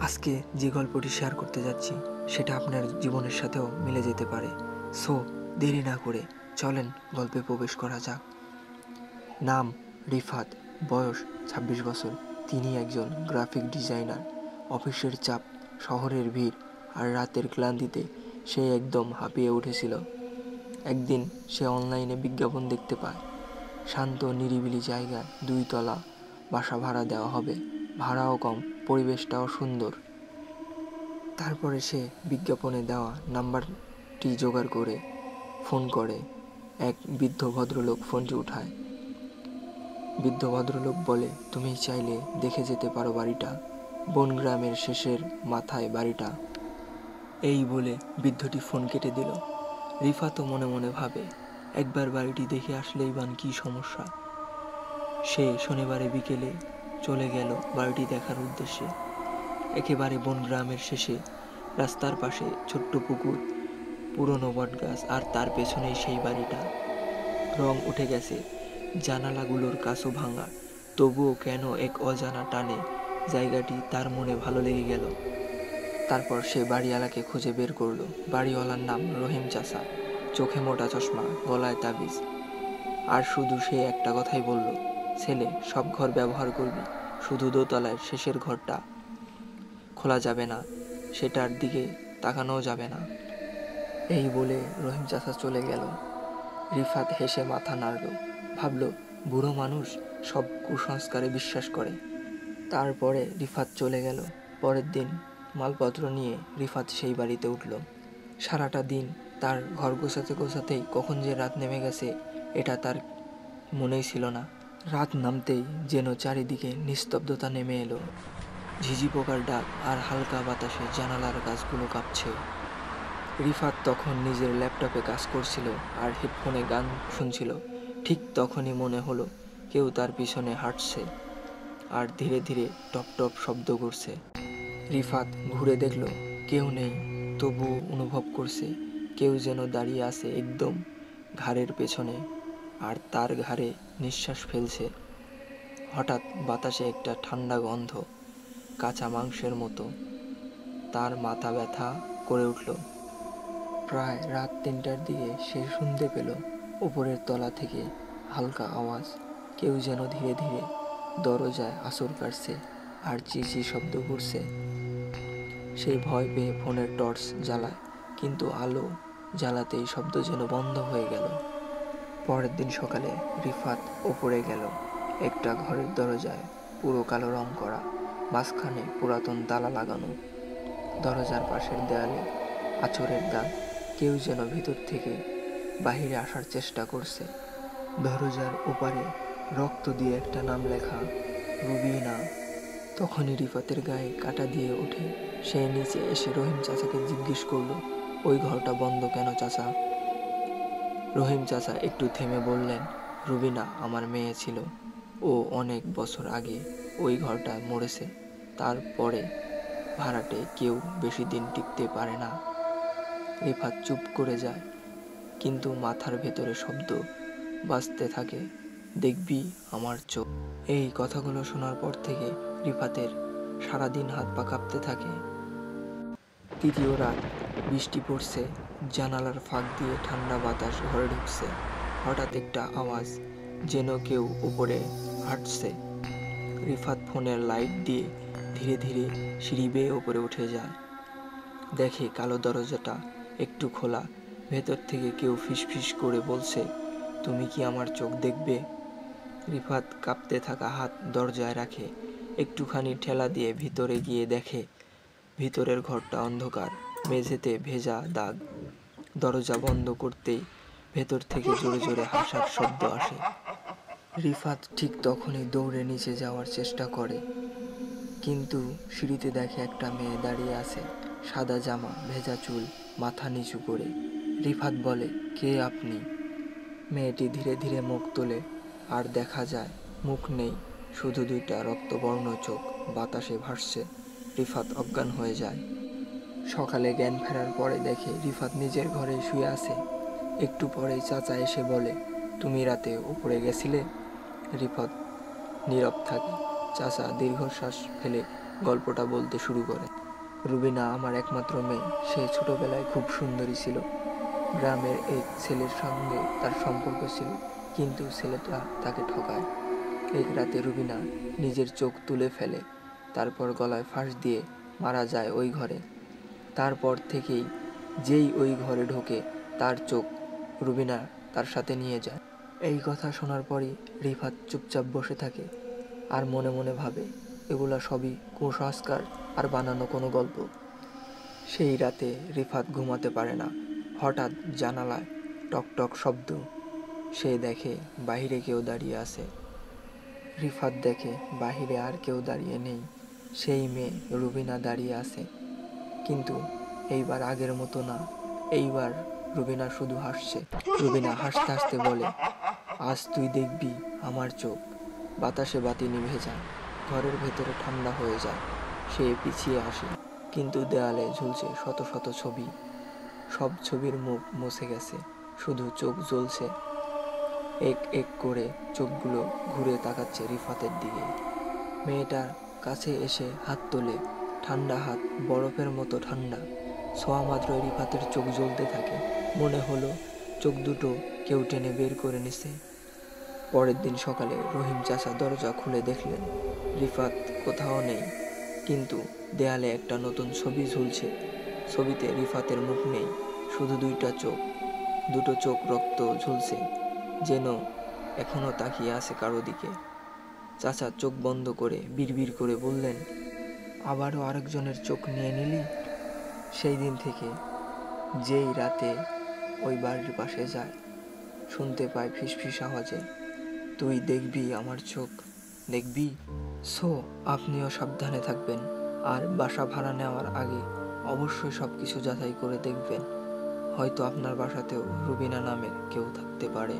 আজকে যে গল্পটি শেয়ার করতে যাচ্ছি সেটা আপনার জীবনের সাথেও মিলে যেতে পারে। সো দেরি না করে চলেন গল্পে প্রবেশ করা যাক। নাম রিফাত, বয়স ২৬ বছর। তিনি একজন গ্রাফিক ডিজাইনার। অফিসের চাপ, শহরের ভিড় আর রাতের ক্লান্তিতে সে একদম হাঁপিয়ে উঠেছিল। একদিন সে অনলাইনে বিজ্ঞাপন দেখতে পায়, শান্ত নিরিবিলি জায়গায় ২ তলা বাসা ভাড়া দেওয়া হবে। ভাড়াও কম, পরিবেশটাও সুন্দর। তারপরে সে বিজ্ঞাপনে দেওয়া নাম্বারটি জোগাড় করে ফোন করে। এক বৃদ্ধ ভদ্রলোক ফোনটি উঠায়। বৃদ্ধ ভদ্রলোক বলে, তুমি চাইলে দেখে যেতে পারো বাড়িটা, বনগ্রামের শেষের মাথায় বাড়িটা। এই বলে বৃদ্ধটি ফোন কেটে দিল। রিফাতও মনে মনে ভাবে, একবার বাড়িটি দেখে আসলেই বান কি সমস্যা। সে শনিবারে বিকেলে চলে গেল বাড়িটি দেখার উদ্দেশ্যে। একেবারে বনগ্রামের শেষে, রাস্তার পাশে ছোট্ট পুকুর, পুরনো বটগাছ, আর তার পেছনেই সেই বাড়িটা। রং উঠে গেছে, জানালাগুলোর কাচও ভাঙা, তবুও কেন এক অজানা টানে জায়গাটি তার মনে ভালো লেগে গেল। তারপর সে বাড়িওয়ালাকে খুঁজে বের করলো। বাড়িওয়ালার নাম রহিম চাচা, চোখে মোটা চশমা, গলায় তাবিজ। আর শুধু সে একটা কথাই বলল, ছেলে, সব ঘর ব্যবহার করবি, শুধু দোতলায় শেষের ঘরটা খোলা যাবে না, সেটার দিকে তাকানোও যাবে না। এই বলে রহিম চাচা চলে গেল। রিফাত হেসে মাথা নাড়ল, ভাবল, বুড়ো মানুষ সব কুসংস্কারে বিশ্বাস করে। তারপরে রিফাত চলে গেল। পরের দিন মালপত্র নিয়ে রিফাত সেই বাড়িতে উঠল। সারাটা দিন তার ঘর গোছাতে গোছাতেই কখন যে রাত নেমে গেছে এটা তার মনেই ছিল না। রাত নামতেই যেন চারিদিকে নিস্তব্ধতা নেমে এলো। ঝিঝি পোকার ডাক আর হালকা বাতাসে জানালার গাছগুলো কাঁপছে। রিফাত তখন নিজের ল্যাপটপে কাজ করছিল আর হেডফোনে গান শুনছিল। ঠিক তখনই মনে হলো কেউ তার পিছনে হাঁটছে আর ধীরে ধীরে টপ টপ শব্দ করছে। রিফাত ঘুরে দেখল, কেউ নেই, তবু অনুভব করছে কেউ যেন দাঁড়িয়ে আছে একদম ঘাড়ের পেছনে আর তার ঘাড়ে নিঃশ্বাস ফেলছে। হঠাৎ বাতাসে একটা ঠান্ডা গন্ধ, কাঁচা মাংসের মতো। তার মাথা ব্যথা করে উঠল। প্রায় রাত ৩টার দিকে সে শুনতে পেল উপরের তলা থেকে হালকা আওয়াজ, কেউ যেন ধীরে ধীরে দরজায় আঁচড় কাটছে আর চিঁচি শব্দ করছে। সে ভয় পেয়ে ফোনের টর্চ জ্বালায়, কিন্তু আলো জ্বালাতেই শব্দ যেন বন্ধ হয়ে গেল। পরের দিন সকালে রিফাত ওপরে গেল। একটা ঘরের দরজায় পুরো কালো রং করা, মাঝখানে পুরাতন তালা লাগানো। দরজার পাশের দেয়ালে আঁচড়ের দাগ, কেউ যেন ভিতর থেকে বাহিরে আসার চেষ্টা করছে। দরজার ওপারে রক্ত দিয়ে একটা নাম লেখা, রুবিনা। তখনই রিফাতের গায়ে কাঁটা দিয়ে ওঠে। সে নিচে এসে রহিম চাচাকে জিজ্ঞেস করলো, ওই ঘরটা বন্ধ কেন চাচা? রহিম চাচা একটু থেমে বললেন, রুবিনা আমার মেয়ে ছিল, ও অনেক বছর আগে ওই ঘরটায় মরেছে। তারপরে ভাড়াটে কেউ বেশি দিন টিকতে পারে না। রিফাত চুপ করে যায়, কিন্তু মাথার ভেতরে শব্দ বাজতে থাকে, দেখবি আমার চোখ। এই কথাগুলো শোনার পর থেকে রিফাতের সারাদিন হাত পা কাঁপতে থাকে। তৃতীয় রাত, বৃষ্টি পড়ছে, জানালার ফাঁক দিয়ে ঠান্ডা বাতাস ঘরে ঢুকছে। হঠাৎ একটা আওয়াজ, যেন কেউ উপরে হাঁটছে। রিফাত ফোনের লাইট দিয়ে ধীরে ধীরে সিঁড়ি বেয়ে উপরে উঠে যায়। দেখে কালো দরজাটা একটু খোলা, ভেতর থেকে কেউ ফিসফিস করে বলছে, তুমি কি আমার চোখ দেখবে? রিফাত কাঁপতে থাকা হাত দরজায় রাখে, একটুখানি ঠেলা দিয়ে ভিতরে গিয়ে দেখে ভিতরের ঘরটা অন্ধকার, মেঝেতে ভেজা দাগ। দরজা বন্ধ করতেই ভেতর থেকে জোরে জোরে হাসার শব্দ আসে। রিফাত ঠিক তখনই দৌড়ে নিচে যাওয়ার চেষ্টা করে, কিন্তু সিঁড়িতে দেখে একটা মেয়ে দাঁড়িয়ে আছে, সাদা জামা, ভেজা চুল, মাথা নিচু করে। রিফাত বলে, কে আপনি? মেয়েটি ধীরে ধীরে মুখ তোলে আর দেখা যায় মুখ নেই, শুধু 2টা রক্তবর্ণ চোখ বাতাসে ভাসছে। রিফাত অজ্ঞান হয়ে যায়। সকালে জ্ঞান ফেরার পরে দেখে রিফাত নিজের ঘরে শুয়ে আছে। একটু পরেই চাচা এসে বলে, তুমি রাতে উপরে গেছিলে? রিফাত নীরব থাকে। চাচা দীর্ঘশ্বাস ফেলে গল্পটা বলতে শুরু করে। রুবিনা আমার একমাত্র মেয়ে। সে ছোটবেলায় খুব সুন্দরী ছিল। গ্রামের এক ছেলের সঙ্গে তার সম্পর্ক ছিল, কিন্তু ছেলেটা তাকে ঠকায়। এক রাতে রুবিনা নিজের চোখ তুলে ফেলে, তারপর গলায় ফাঁস দিয়ে মারা যায় ওই ঘরে। তারপর থেকেই যেই ওই ঘরে ঢোকে তার চোখ রুবিনা তার সাথে নিয়ে যায়। এই কথা শোনার পরই রিফাত চুপচাপ বসে থাকে আর মনে মনে ভাবে এগুলা সবই কুসংস্কার আর বানানো কোনো গল্প। সেই রাতে রিফাত ঘুমাতে পারে না। হঠাৎ জানালায় টকটক শব্দ। সে দেখে বাহিরে কেউ দাঁড়িয়ে আছে। রিফাত দেখে বাহিরে আর কেউ দাঁড়িয়ে নেই, সেই মেয়ে রুবিনা দাঁড়িয়ে আছে। কিন্তু এইবার আগের মতো না। এইবার রুবিনা শুধু হাসছে। রুবিনা হাসতে হাসতে বলে, আজ তুই দেখবি আমার চোখ। বাতাসে বাতি নিভে যায়, ঘরের ভেতরে ঠান্ডা হয়ে যায়। সে পিছিয়ে আসে, কিন্তু দেয়ালে ঝুলছে শত শত ছবি। সব ছবির মুখ মুছে গেছে, শুধু চোখ জ্বলছে। এক এক করে চোখগুলো ঘুরে তাকাচ্ছে রিফাতের দিকে। মেয়েটার কাছে এসে হাত তোলে, ঠান্ডা হাত, বরফের মতো ঠান্ডা। ছোঁয়া মাত্রই রিফাতের চোখ জ্বলতে থাকে। মনে হলো চোখ দুটো কেউ টেনে বের করে নিছে। পরের দিন সকালে রহিম চাচা দরজা খুলে দেখলেন রিফাত কোথাও নেই, কিন্তু দেয়ালে একটা নতুন ছবি ঝুলছে। ছবিতে রিফাতের মুখ নেই, শুধু দুটো চোখ রক্ত ঝুলছে, যেন এখনো তাকিয়ে আছে কারো দিকে। চাচা চোখ বন্ধ করে বিড়বিড় করে বললেন, আবারও আরেকজনের চোখ নিয়ে নিলি? সেই দিন থেকে যেই রাতে ওই বাড়ির পাশে যায়, শুনতে পায় ফিসফিস আওয়াজে, তুই দেখবি আমার চোখ, দেখবি। সো আপনিও সাবধানে থাকবেন, আর বাসা ভাড়া নেওয়ার আগে অবশ্যই সব কিছু যাচাই করে দেখবেন। হয়তো আপনার বাসাতেও রুবিনা নামের কেউ থাকতে পারে।